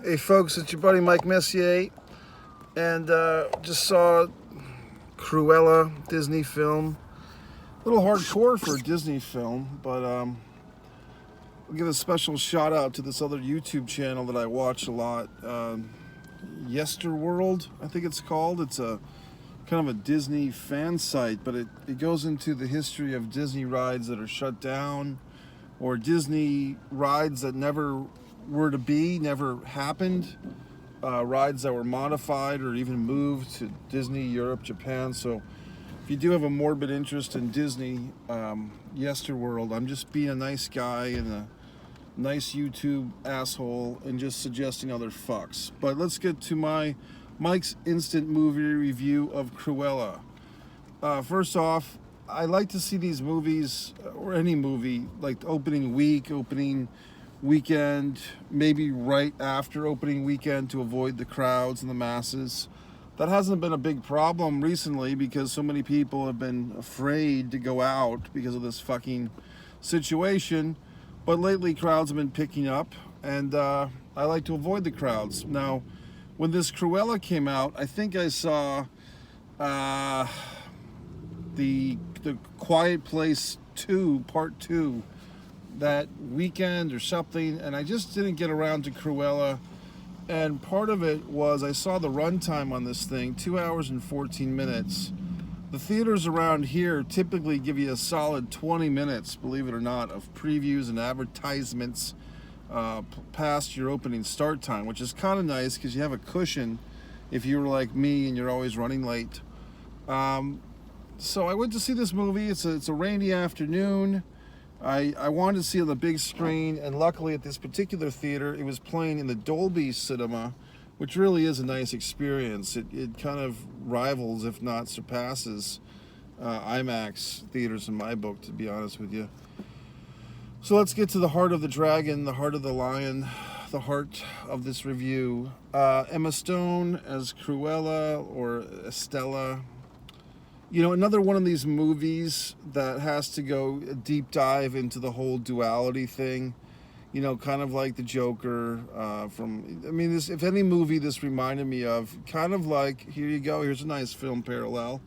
Hey folks, it's your buddy Mike Messier, and just saw Cruella Disney film. A little hardcore for a Disney film, but I'll give a special shout out to this other YouTube channel that I watch a lot, Yesterworld, I think it's called. It's a kind of a Disney fan site, but it goes into the history of Disney rides that are shut down, or Disney rides that never were to be, never happened, rides that were modified or even moved to Disney, Europe, Japan. So if you do have a morbid interest in Disney, Yesterworld, I'm just being a nice guy and a nice YouTube asshole and just suggesting other fucks. But let's get to Mike's instant movie review of Cruella. First off, I like to see these movies, or any movie, like opening week, opening weekend, maybe right after opening weekend to avoid the crowds and the masses. That hasn't been a big problem recently because so many people have been afraid to go out because of this fucking situation. But lately crowds have been picking up, and I like to avoid the crowds. Now, when this Cruella came out, I think I saw the Quiet Place 2, Part 2, that weekend or something, and I just didn't get around to Cruella. And part of it was I saw the runtime on this thing, 2 hours and 14 minutes. The theaters around here typically give you a solid 20 minutes, believe it or not, of previews and advertisements past your opening start time, which is kind of nice because you have a cushion if you were like me and you're always running late. So I went to see this movie. It's a rainy afternoon. I wanted to see it on the big screen, and luckily at this particular theater, it was playing in the Dolby Cinema, which really is a nice experience. It kind of rivals, if not surpasses, IMAX theaters in my book, to be honest with you. So let's get to the heart of the dragon, the heart of the lion, the heart of this review. Emma Stone as Cruella, or Estella. You know, another one of these movies that has to go a deep dive into the whole duality thing. You know, kind of like the Joker if any movie this reminded me of, kind of like, here you go, here's a nice film parallel.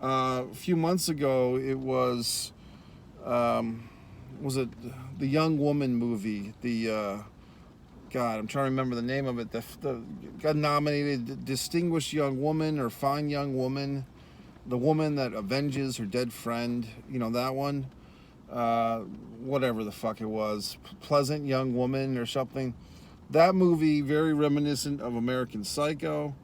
A few months ago, it was it the Young Woman movie? God, I'm trying to remember the name of it. The got nominated Distinguished Young Woman or Fine Young Woman. The woman that avenges her dead friend, you know, that one. Whatever the fuck it was. Pleasant Young Woman or something. That movie, very reminiscent of American Psycho.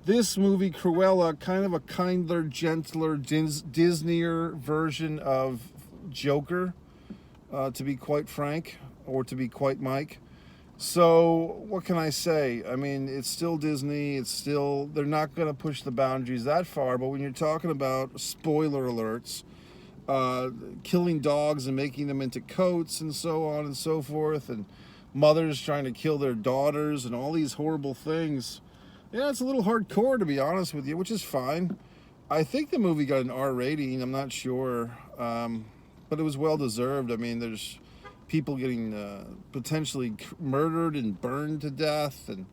This movie, Cruella, kind of a kinder, gentler, Disneyer version of Joker, to be quite frank, or to be quite Mike. So, what can I say? I mean, it's still Disney. They're not going to push the boundaries that far, but when you're talking about, spoiler alerts, killing dogs and making them into coats and so on and so forth, and mothers trying to kill their daughters and all these horrible things, yeah, it's a little hardcore, to be honest with you, which is fine. I think the movie got an R rating, I'm not sure, but it was well deserved. I mean, there's people getting potentially murdered and burned to death, and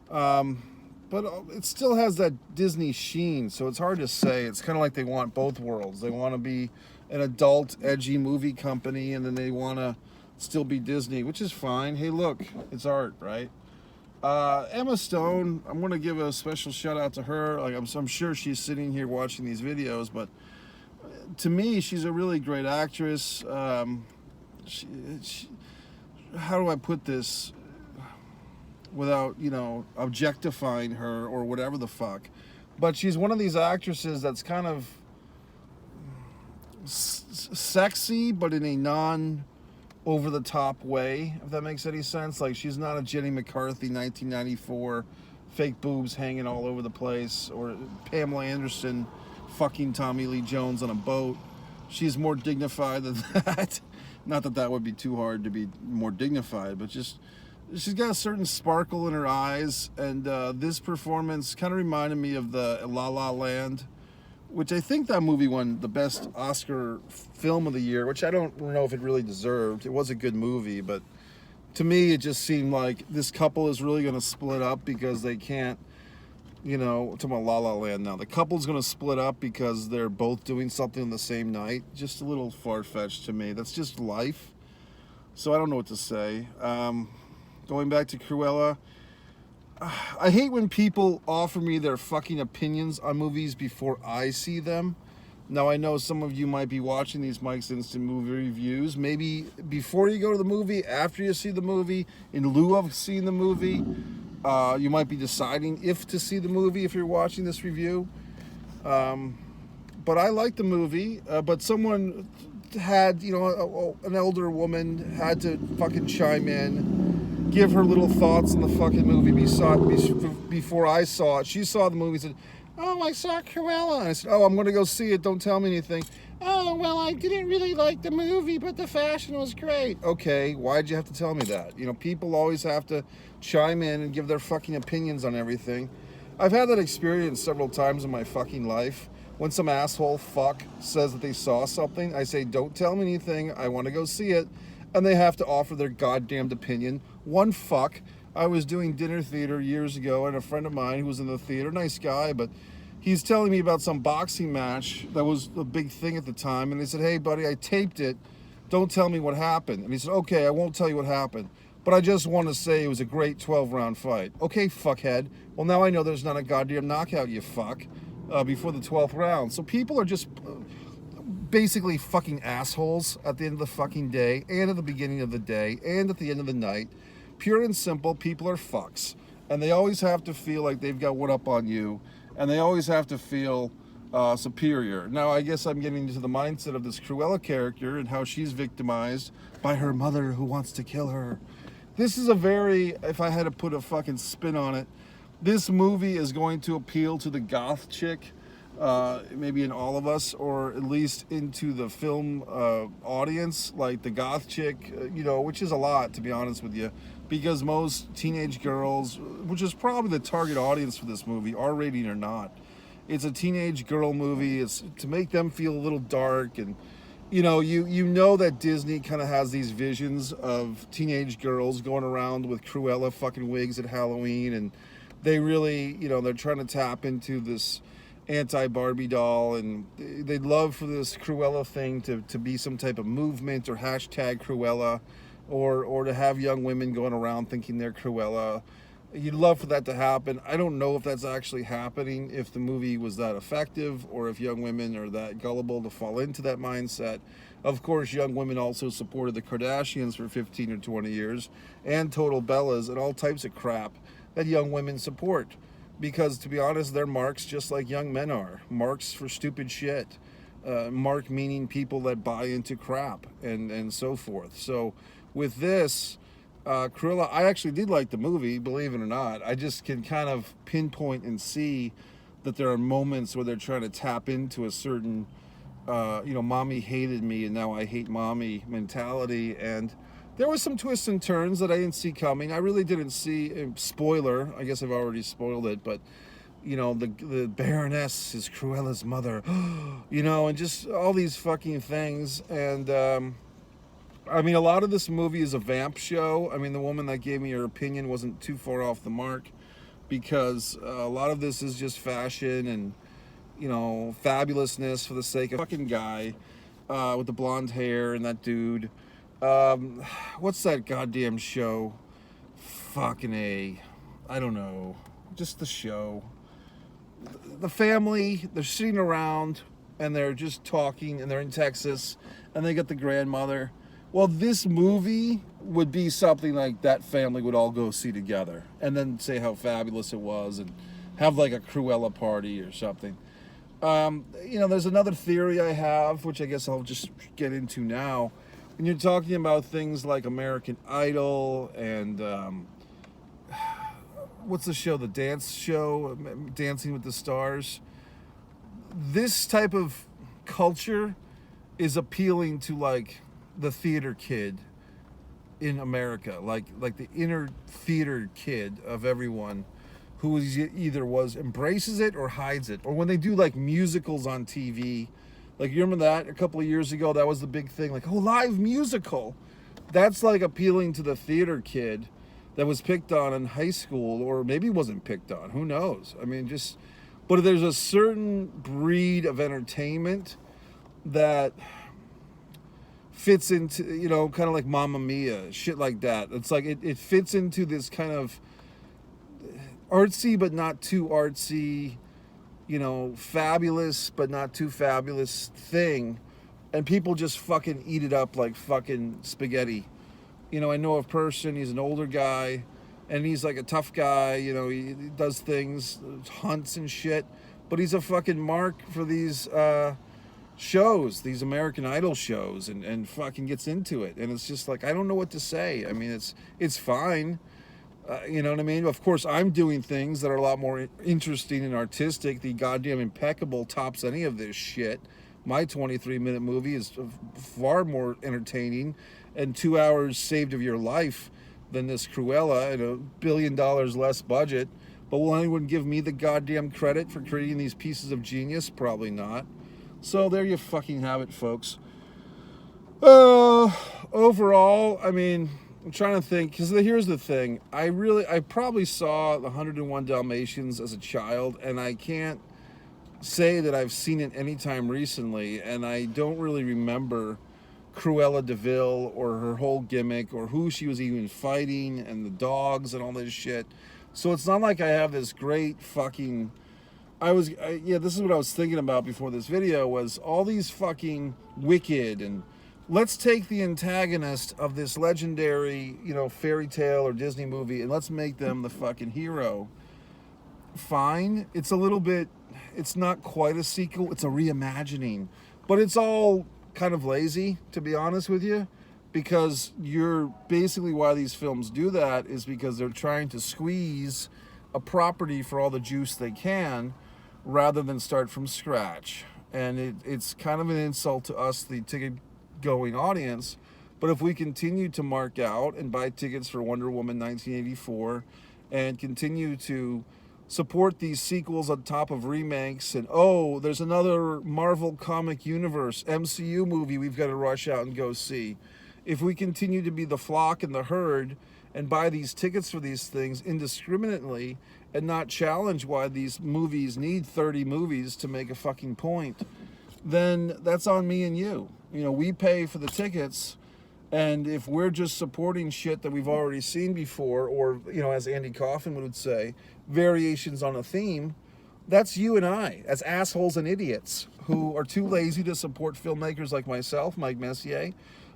but it still has that Disney sheen, so it's hard to say. It's kind of like they want both worlds. They want to be an adult, edgy movie company, and then they want to still be Disney, which is fine. Hey, look, it's art, right? Emma Stone, I'm going to give a special shout out to her. Like, I'm sure she's sitting here watching these videos, but to me, she's a really great actress. How do I put this without, objectifying her or whatever the fuck? But she's one of these actresses that's kind of sexy, but in a non-over-the-top way, if that makes any sense. Like, she's not a Jenny McCarthy 1994 fake boobs hanging all over the place, or Pamela Anderson fucking Tommy Lee Jones on a boat. She's more dignified than that. Not that would be too hard to be more dignified, but just she's got a certain sparkle in her eyes, and this performance kind of reminded me of the La La Land, which I think that movie won the best Oscar film of the year, which I don't know if it really deserved. It was a good movie, but to me, it just seemed like this couple is really going to split up because they can't, you know, to my La La Land now. The couple's going to split up because they're both doing something on the same night. Just a little far-fetched to me. That's just life. So I don't know what to say. Going back to Cruella, I hate when people offer me their fucking opinions on movies before I see them. Now, I know some of you might be watching these Mike's Instant Movie Reviews. Maybe before you go to the movie, after you see the movie, in lieu of seeing the movie, you might be deciding if to see the movie if you're watching this review. But I like the movie, but someone had, you know, an elder woman had to fucking chime in, give her little thoughts on the fucking movie before I saw it. She saw the movie and said, "Oh, I saw Cruella." And I said, "Oh, I'm going to go see it. Don't tell me anything." "Oh, well, I didn't really like the movie, but the fashion was great." Okay, why'd you have to tell me that? You know, people always have to chime in and give their fucking opinions on everything. I've had that experience several times in my fucking life. When some asshole fuck says that they saw something, I say, "Don't tell me anything. I want to go see it." And they have to offer their goddamned opinion. One fuck, I was doing dinner theater years ago, and a friend of mine who was in the theater, nice guy, but he's telling me about some boxing match that was a big thing at the time. And he said, "Hey, buddy, I taped it. Don't tell me what happened." And he said, "Okay, I won't tell you what happened, but I just want to say it was a great 12-round fight." Okay, fuckhead. Well, now I know there's not a goddamn knockout, you fuck, before the 12th round. So people are just basically fucking assholes at the end of the fucking day, and at the beginning of the day, and at the end of the night. Pure and simple, people are fucks. And they always have to feel like they've got one up on you, and they always have to feel superior. Now, I guess I'm getting into the mindset of this Cruella character and how she's victimized by her mother who wants to kill her. This is a very, if I had to put a fucking spin on it, this movie is going to appeal to the goth chick, maybe in all of us, or at least into the film audience, like the goth chick, you know, which is a lot, to be honest with you, because most teenage girls, which is probably the target audience for this movie, R-rating or not, it's a teenage girl movie. It's to make them feel a little dark, and you know that Disney kind of has these visions of teenage girls going around with Cruella fucking wigs at Halloween, and they really, you know, they're trying to tap into this anti-Barbie doll, and they'd love for this Cruella thing to be some type of movement or hashtag Cruella, or to have young women going around thinking they're Cruella. You'd love for that to happen. I don't know if that's actually happening, if the movie was that effective, or if young women are that gullible to fall into that mindset. Of course, young women also supported the Kardashians for 15 or 20 years, and Total Bellas, and all types of crap that young women support. Because, to be honest, they're marks just like young men are. Marks for stupid shit. Mark meaning people that buy into crap, and so forth. So, with this, Cruella, I actually did like the movie, believe it or not. I just can kind of pinpoint and see that there are moments where they're trying to tap into a certain, mommy hated me and now I hate mommy mentality. And there was some twists and turns that I didn't see coming. I really didn't see, spoiler, I guess I've already spoiled it, but, you know, the Baroness is Cruella's mother, you know, and just all these fucking things. And, I mean, a lot of this movie is a vamp show. I mean, the woman that gave me her opinion wasn't too far off the mark, because a lot of this is just fashion and, you know, fabulousness for the sake of fucking guy with the blonde hair and that dude. What's that goddamn show? Fucking A. I don't know. Just the show. The family, they're sitting around and they're just talking, and they're in Texas, and they got the grandmother. Well, this movie would be something like that family would all go see together, and then say how fabulous it was, and have like a Cruella party or something. You know, there's another theory I have, which I guess I'll just get into now. When you're talking about things like American Idol and what's the show, the dance show, Dancing with the Stars, this type of culture is appealing to like the theater kid in America, like the inner theater kid of everyone, who is either embraces it or hides it. Or when they do like musicals on TV, like you remember that a couple of years ago, that was the big thing, like, oh, live musical. That's like appealing to the theater kid that was picked on in high school, or maybe wasn't picked on. Who knows? I mean, just, but there's a certain breed of entertainment that fits into, you know, kind of like Mamma Mia, shit like that. It's like it fits into this kind of artsy but not too artsy, you know, fabulous but not too fabulous thing, and people just fucking eat it up like fucking spaghetti. You know, I know a person, he's an older guy, and he's like a tough guy, you know, he does things, hunts and shit, but he's a fucking mark for these shows, these American Idol shows, and fucking gets into it, and it's just like, I don't know what to say. I mean, it's fine. You know what I mean? Of course, I'm doing things that are a lot more interesting and artistic. The goddamn Impeccable tops any of this shit. My 23-minute movie is far more entertaining and 2 hours saved of your life than this Cruella at $1 billion less budget. But will anyone give me the goddamn credit for creating these pieces of genius? Probably not. So there you fucking have it, folks. Overall, I mean, I'm trying to think, because here's the thing. I probably saw the 101 Dalmatians as a child, and I can't say that I've seen it anytime recently, and I don't really remember Cruella de Vil or her whole gimmick or who she was even fighting and the dogs and all this shit. So it's not like I have this great fucking... yeah, this is what I was thinking about before this video, was all these fucking Wicked, and let's take the antagonist of this legendary, you know, fairy tale or Disney movie, and let's make them the fucking hero. Fine. It's a little bit, it's not quite a sequel, it's a reimagining. But it's all kind of lazy, to be honest with you, because you're basically, why these films do that is because they're trying to squeeze a property for all the juice they can, rather than start from scratch. And it's kind of an insult to us, the ticket-going audience. But if we continue to mark out and buy tickets for Wonder Woman 1984 and continue to support these sequels on top of remakes, and oh, there's another Marvel Comic Universe MCU movie we've got to rush out and go see. If we continue to be the flock and the herd and buy these tickets for these things indiscriminately and not challenge why these movies need 30 movies to make a fucking point, then that's on me and you. You know, we pay for the tickets, and if we're just supporting shit that we've already seen before, or, you know, as Andy Kaufman would say, variations on a theme, that's you and I, as assholes and idiots who are too lazy to support filmmakers like myself, Mike Messier,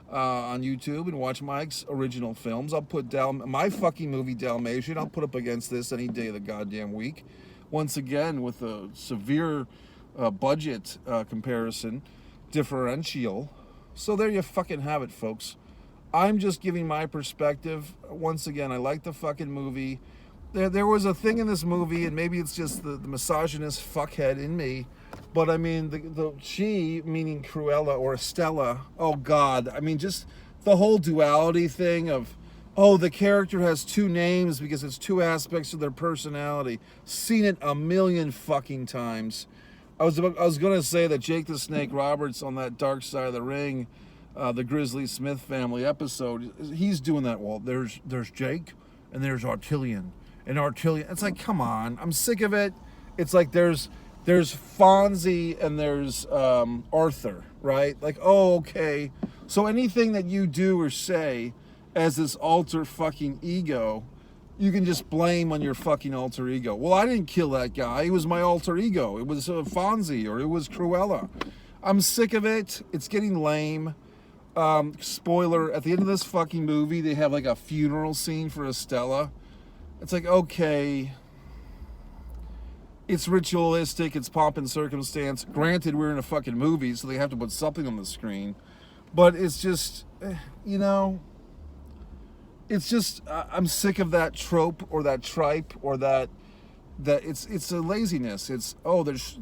on YouTube, and watch Mike's original films. I'll put my fucking movie Dalmation, I'll put up against this any day of the goddamn week. Once again, with a severe budget comparison differential. So there you fucking have it, folks. I'm just giving my perspective. Once again, I like the fucking movie. There was a thing in this movie, and maybe it's just the misogynist fuckhead in me, but I mean, she, meaning Cruella or Estella, oh God, I mean, just the whole duality thing of, oh, the character has two names because it's two aspects of their personality. Seen it a million fucking times. I was going to say that Jake the Snake Roberts on that Dark Side of the Ring, the Grizzly Smith family episode, he's doing that. Well, there's Jake, and there's Artillion. And Artillion, it's like, come on, I'm sick of it. It's like there's Fonzie and there's Arthur, right? Like, oh, okay. So anything that you do or say as this alter fucking ego, you can just blame on your fucking alter ego. Well, I didn't kill that guy. It was my alter ego. It was Fonzie, or it was Cruella. I'm sick of it. It's getting lame. Spoiler, at the end of this fucking movie, they have like a funeral scene for Estella. It's like, okay, it's ritualistic, it's pomp and circumstance. Granted, we're in a fucking movie, so they have to put something on the screen. But it's just, you know, it's just, I'm sick of that trope or that tripe or that it's a laziness. It's, oh, there's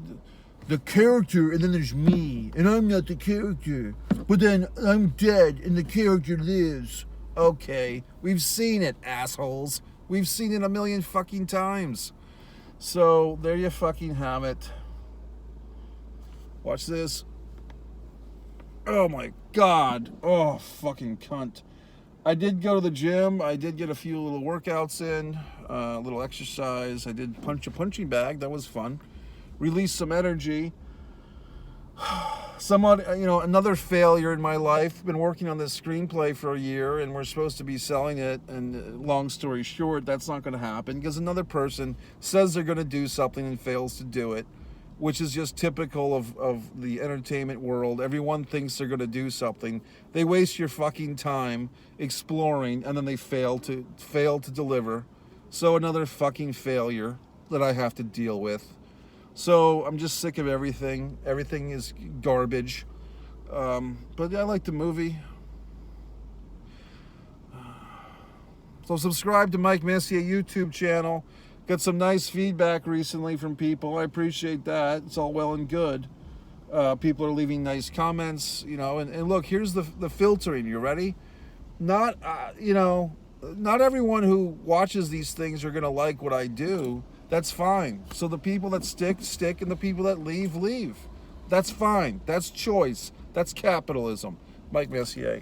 the character and then there's me, and I'm not the character. But then I'm dead and the character lives. Okay, we've seen it, assholes. We've seen it a million fucking times. So there you fucking have it. Watch this. Oh my God. Oh, fucking cunt. I did go to the gym. I did get a few little workouts in, a little exercise. I did punch a punching bag. That was fun. Released some energy. Somewhat, another failure in my life. Been working on this screenplay for a year, and we're supposed to be selling it. And long story short, that's not going to happen because another person says they're going to do something and fails to do it, which is just typical of the entertainment world. Everyone thinks they're going to do something. They waste your fucking time exploring, and then they fail to deliver. So another fucking failure that I have to deal with. So I'm just sick of everything. Everything is garbage. But I like the movie. So subscribe to Mike Messier YouTube channel. Got some nice feedback recently from people. I appreciate that. It's all well and good. People are leaving nice comments, and look, here's the filtering. You ready? Not everyone who watches these things are going to like what I do. That's fine. So the people that stick, and the people that leave. That's fine. That's choice. That's capitalism. Mike Messier.